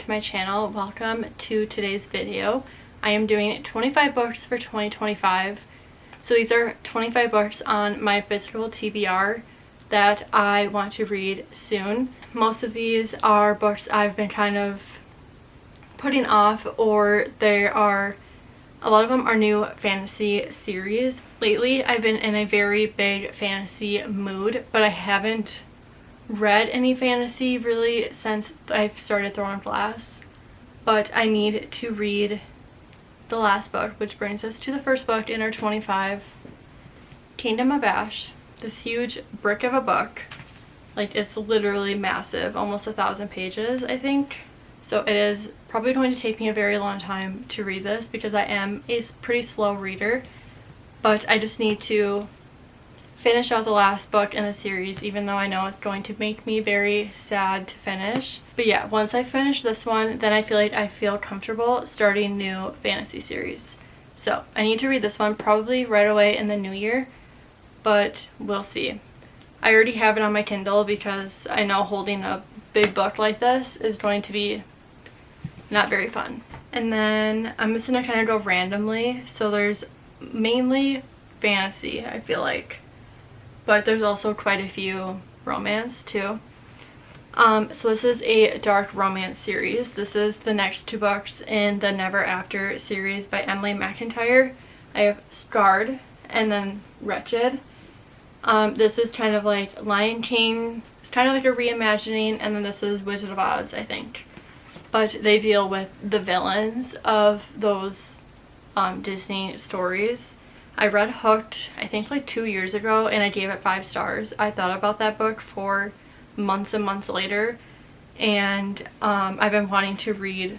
to my channel. Welcome to today's video. I am doing 25 books for 2025. So these are 25 books on my physical TBR that I want to read soon. Most of these are books I've been kind of putting off, or a lot of them are new fantasy series. Lately I've been in a very big fantasy mood, but I haven't read any fantasy really since I've started Throne of Glass. But I need to read the last book, which brings us to the first book in our 25, Kingdom of Ash. This huge brick of a book. Like, it's literally massive, almost 1,000 pages, I think. So it is probably going to take me a very long time to read this because I am a pretty slow reader, but I just need to finish out the last book in the series, even though I know it's going to make me very sad to finish. But yeah, once I finish this one, then I feel like I feel comfortable starting new fantasy series. So I need to read this one probably right away in the new year, but we'll see. I already have it on my Kindle because I know holding a big book like this is going to be not very fun. And then I'm just gonna kind of go randomly. So there's mainly fantasy, I feel like, but there's also quite a few romance too. So this is a dark romance series. This is the next two books in the Never After series by Emily McIntyre. I have Scarred and then Wretched. This is kind of like Lion King. It's kind of like a reimagining, and then this is Wizard of Oz, I think. But they deal with the villains of those Disney stories. I read Hooked, I think like 2 years ago, and I gave it 5 stars. I thought about that book for months and months later, and I've been wanting to read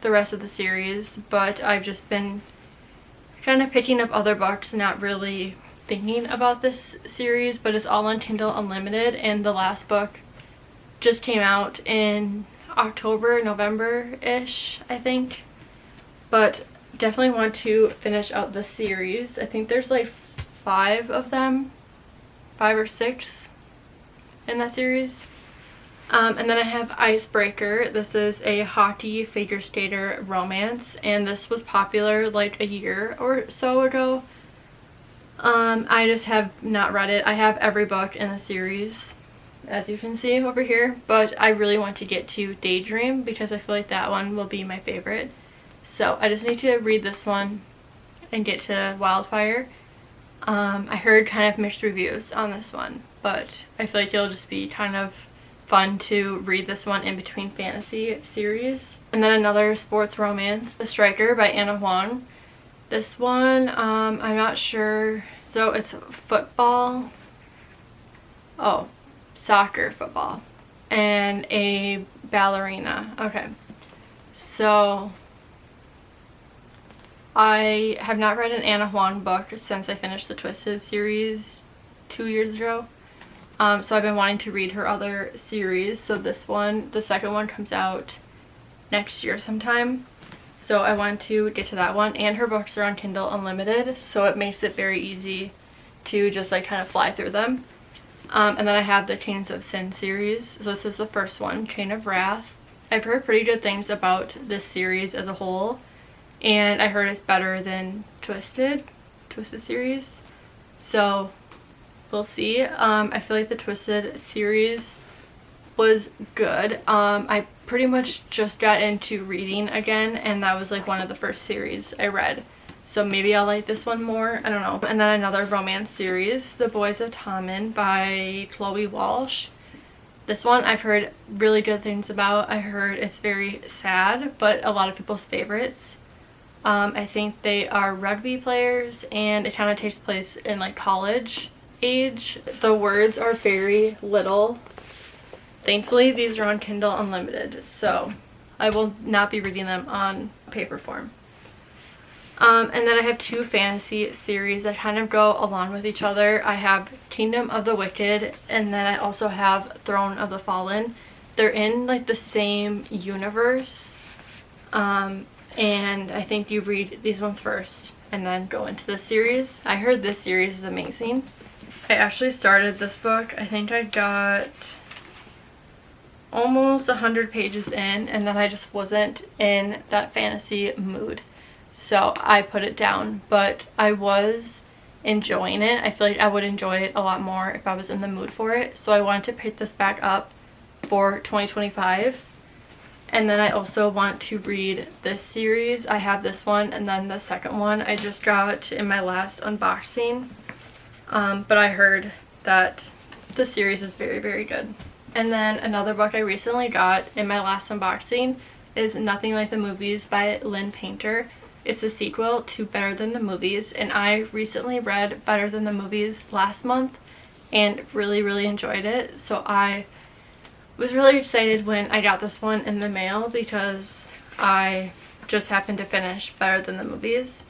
the rest of the series, but I've just been kind of picking up other books, not really thinking about this series. But it's all on Kindle Unlimited, and the last book just came out in October, November-ish, I think. But definitely want to finish out the series. I think there's like 5 of them, 5 or 6 in that series. And then I have Icebreaker. This is a hockey figure skater romance, and this was popular like a year or so ago. I just have not read it. I have every book in the series, as you can see over here, but I really want to get to Daydream because I feel like that one will be my favorite. So I just need to read this one and get to Wildfire. I heard kind of mixed reviews on this one, but I feel like it'll just be kind of fun to read this one in between fantasy series. And then another sports romance, The Striker by Anna Huang. This one, I'm not sure. So it's football. Oh, soccer football. And a ballerina. Okay. So I have not read an Anna Huang book since I finished the Twisted series 2 years ago. So I've been wanting to read her other series. So this one, the second one, comes out next year sometime. So I want to get to that one, and her books are on Kindle Unlimited, so it makes it very easy to just like kind of fly through them. And then I have the Chains of Sin series. So this is the first one, Chain of Wrath. I've heard pretty good things about this series as a whole, and I heard it's better than Twisted series. So we'll see. I feel like the Twisted series was good. I pretty much just got into reading again, and that was like one of the first series I read. So maybe I'll like this one more. I don't know. And then another romance series, The Boys of Tommen by Chloe Walsh. This one I've heard really good things about. I heard it's very sad, but a lot of people's favorites. I think they are rugby players, and it kind of takes place in like college age. The words are very little. Thankfully, these are on Kindle Unlimited, so I will not be reading them on paper form. And then I have 2 fantasy series that kind of go along with each other. I have Kingdom of the Wicked, and then I also have Throne of the Fallen. They're in like the same universe, and I think you read these ones first and then go into the series. I heard this series is amazing. I actually started this book. I think I got almost 100 pages in, and then I just wasn't in that fantasy mood, so I put it down. But I was enjoying it. I feel like I would enjoy it a lot more if I was in the mood for it, so I wanted to pick this back up for 2025. And then I also want to read this series. I have this one, and then the second one I just got in my last unboxing, but I heard that the series is very, very good. And then another book I recently got in my last unboxing is Nothing Like the Movies by Lynn Painter. It's a sequel to Better Than the Movies, and I recently read Better Than the Movies last month and really, really enjoyed it. So I was really excited when I got this one in the mail because I just happened to finish Better Than the Movies,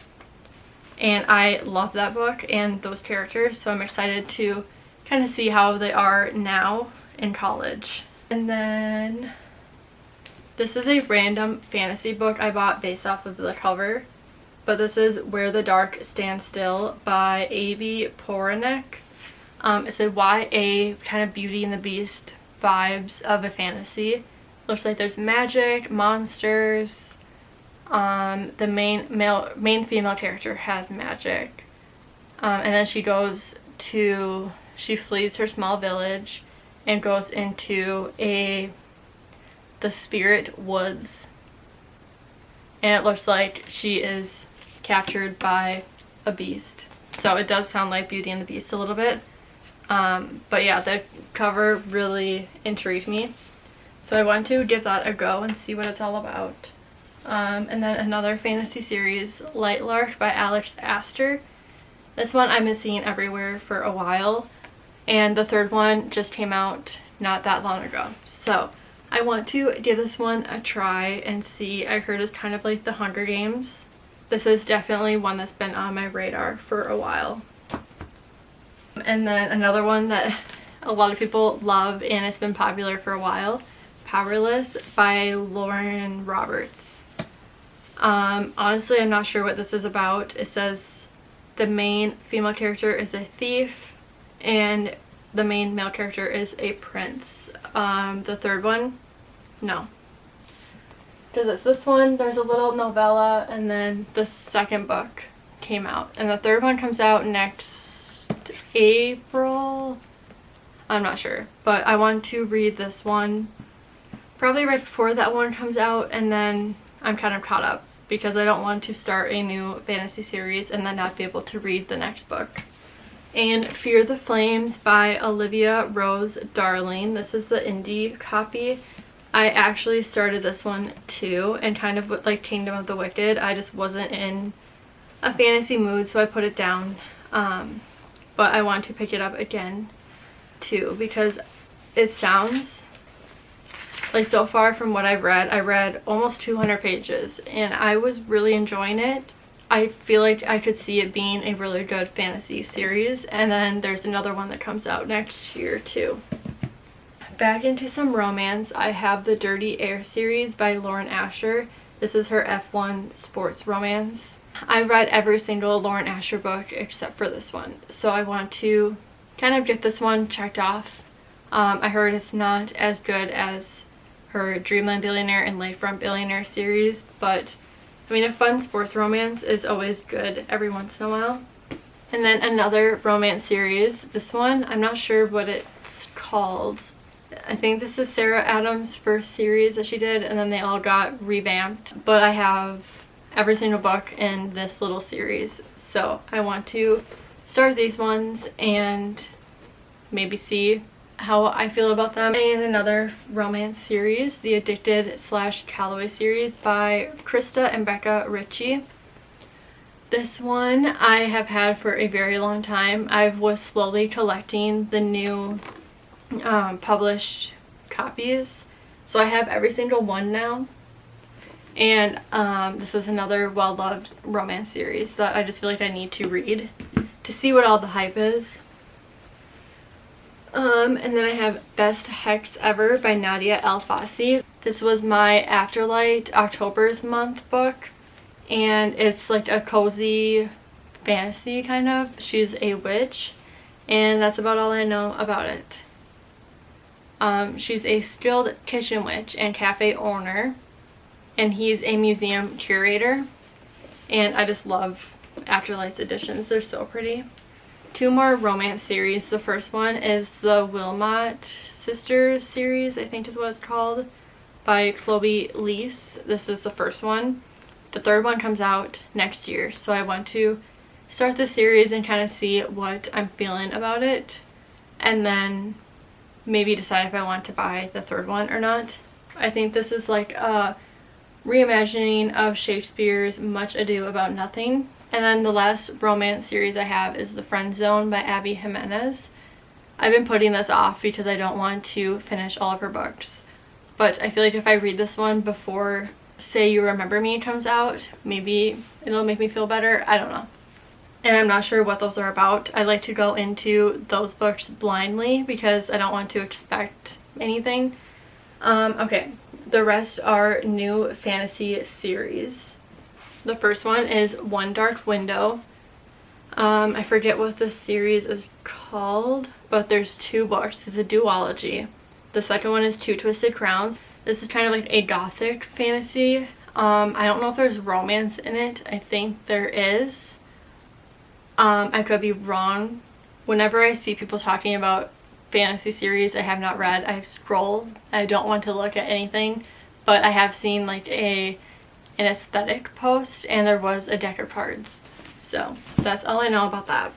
and I love that book and those characters, so I'm excited to kind of see how they are now in college. And then this is a random fantasy book I bought based off of the cover, but this is Where the Dark Stands Still by Avi Poranek. It's a YA kind of Beauty and the Beast vibes of a fantasy. Looks like there's magic, monsters. The main female character has magic, and then she flees her small village and goes into the spirit woods, and it looks like she is captured by a beast. So it does sound like Beauty and the Beast a little bit. But yeah, the cover really intrigued me, so I want to give that a go and see what it's all about. And then another fantasy series, Lightlark by Alex Astor. This one I've been seeing everywhere for a while, and the third one just came out not that long ago, so I want to give this one a try and see. I heard it's kind of like the Hunger Games. This is definitely one that's been on my radar for a while. And then another one that a lot of people love and it's been popular for a while, Powerless by Lauren Roberts. Honestly, I'm not sure what this is about. It says the main female character is a thief and the main male character is a prince. The third one, no. Because it's this one, there's a little novella, and then the second book came out. And the third one comes out next April. I'm not sure, but I want to read this one probably right before that one comes out, and then I'm kind of caught up because I don't want to start a new fantasy series and then not be able to read the next book. And Fear the Flames by Olivia Rose Darling. This is the indie copy. I actually started this one too, and kind of like Kingdom of the Wicked, I just wasn't in a fantasy mood, so I put it down. But I want to pick it up again too because it sounds like, so far from what I've read, I read almost 200 pages and I was really enjoying it. I feel like I could see it being a really good fantasy series, and then there's another one that comes out next year too. Back into some romance, I have the Dirty Air series by Lauren Asher. This is her F1 sports romance. I read every single Lauren Asher book except for this one, so I want to kind of get this one checked off. I heard it's not as good as her Dreamland Billionaire and Lakefront Billionaire series, but I mean, a fun sports romance is always good every once in a while. And then another romance series. This one, I'm not sure what it's called. I think this is Sarah Adams' first series that she did, and then they all got revamped. But I have every single book in this little series, so I want to start these ones and maybe see how I feel about them. And another romance series, the Addicted / Calloway series by Krista and Becca Ritchie. This one I have had for a very long time. I was slowly collecting the new published copies, so I have every single one now. And this is another well-loved romance series that I just feel like I need to read to see what all the hype is. And then I have Best Hex Ever by Nadia El Fassi. This was my Afterlight October's month book, and it's like a cozy fantasy kind of. She's a witch, and that's about all I know about it. She's a skilled kitchen witch and cafe owner, and he's a museum curator. And I just love Afterlights editions. They're so pretty. 2 more romance series. The first one is the Wilmot Sisters series, I think is what it's called, by Chloe Leese. This is the first one. The third one comes out next year, so I want to start the series and kind of see what I'm feeling about it, and then maybe decide if I want to buy the third one or not. I think this is like a reimagining of Shakespeare's Much Ado About Nothing. And then the last romance series I have is The Friend Zone by Abby Jimenez. I've been putting this off because I don't want to finish all of her books, but I feel like if I read this one before Say You Remember Me comes out, maybe it'll make me feel better. I don't know. And I'm not sure what those are about. I like to go into those books blindly because I don't want to expect anything. Okay, the rest are new fantasy series. The first one is One Dark Window. I forget what this series is called, but there's 2 books. It's a duology. The second one is Two Twisted Crowns. This is kind of like a gothic fantasy. I don't know if there's romance in it. I think there is. I could be wrong. Whenever I see people talking about fantasy series I have not read, I scroll. I don't want to look at anything, but I have seen like an aesthetic post, and there was a deck of cards. So that's all I know about that.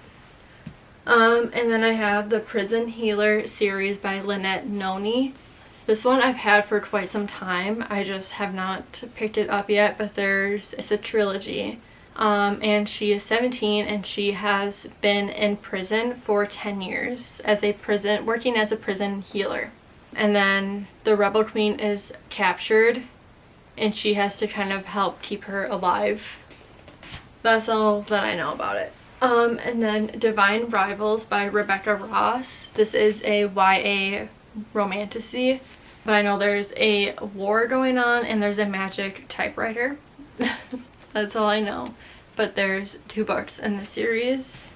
And then I have the Prison Healer series by Lynette Noni. This one I've had for quite some time. I just have not picked it up yet, but it's a trilogy. And she is 17 and she has been in prison for 10 years working as a prison healer. And then the Rebel Queen is captured and she has to kind of help keep her alive. That's all that I know about it. And then Divine Rivals by Rebecca Ross. This is a YA romantasy, but I know there's a war going on and there's a magic typewriter. That's all I know. But there's 2 books in the series.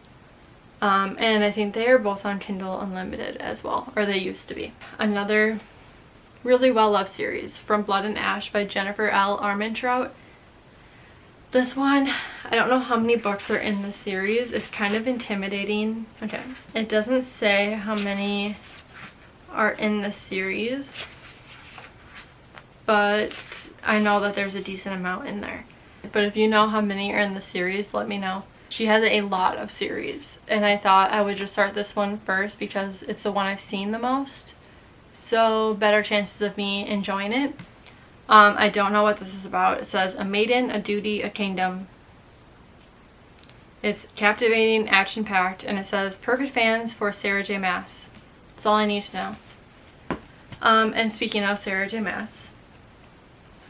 And I think they are both on Kindle Unlimited as well, or they used to be. Another really well-loved series, From Blood and Ash by Jennifer L. Armentrout. This one, I don't know how many books are in the series. It's kind of intimidating. Okay, it doesn't say how many are in the series, but I know that there's a decent amount in there. But if you know how many are in the series, let me know. She has a lot of series, and I thought I would just start this one first because it's the one I've seen the most. So better chances of me enjoying it. I don't know what this is about. It says a maiden, a duty, a kingdom. It's captivating, action-packed, and it says perfect fans for Sarah J. Maas. That's all I need to know. And speaking of Sarah J. Maas,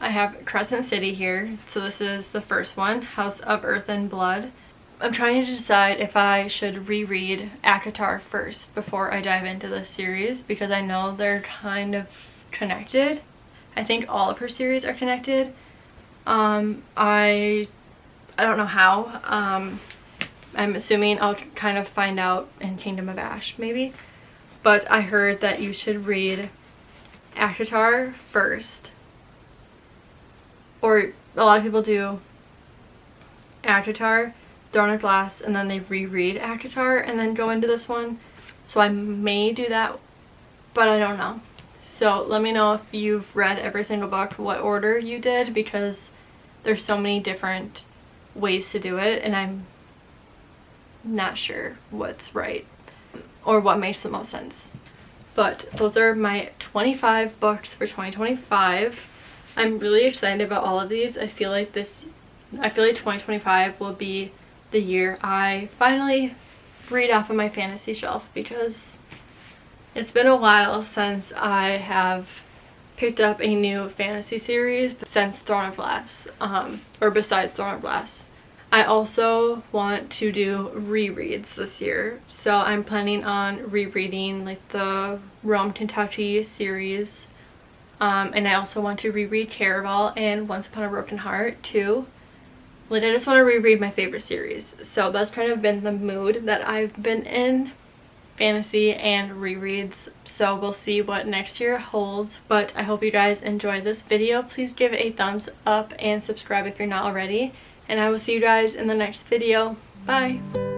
I have Crescent City here. So this is the first one, House of Earth and Blood. I'm trying to decide if I should reread ACOTAR first before I dive into this series because I know they're kind of connected. I think all of her series are connected. I don't know how. I'm assuming I'll kind of find out in Kingdom of Ash maybe. But I heard that you should read ACOTAR first. Or a lot of people do ACOTAR, Throne of Glass, and then they reread ACOTAR and then go into this one. So I may do that, but I don't know. So let me know if you've read every single book, what order you did, because there's so many different ways to do it and I'm not sure what's right or what makes the most sense. But those are my 25 books for 2025. I'm really excited about all of these. I feel like 2025 will be the year I finally read off of my fantasy shelf because it's been a while since I have picked up a new fantasy series since Throne of Glass, or besides Throne of Glass. I also want to do rereads this year, so I'm planning on rereading like the Rome, Kentucky series, and I also want to reread Caraval and Once Upon a Broken Heart too. Like, I just want to reread my favorite series, so that's kind of been the mood that I've been in fantasy and rereads, so we'll see what next year holds. But I hope you guys enjoyed this video. Please give it a thumbs up and subscribe if you're not already, and I will see you guys in the next video. Bye!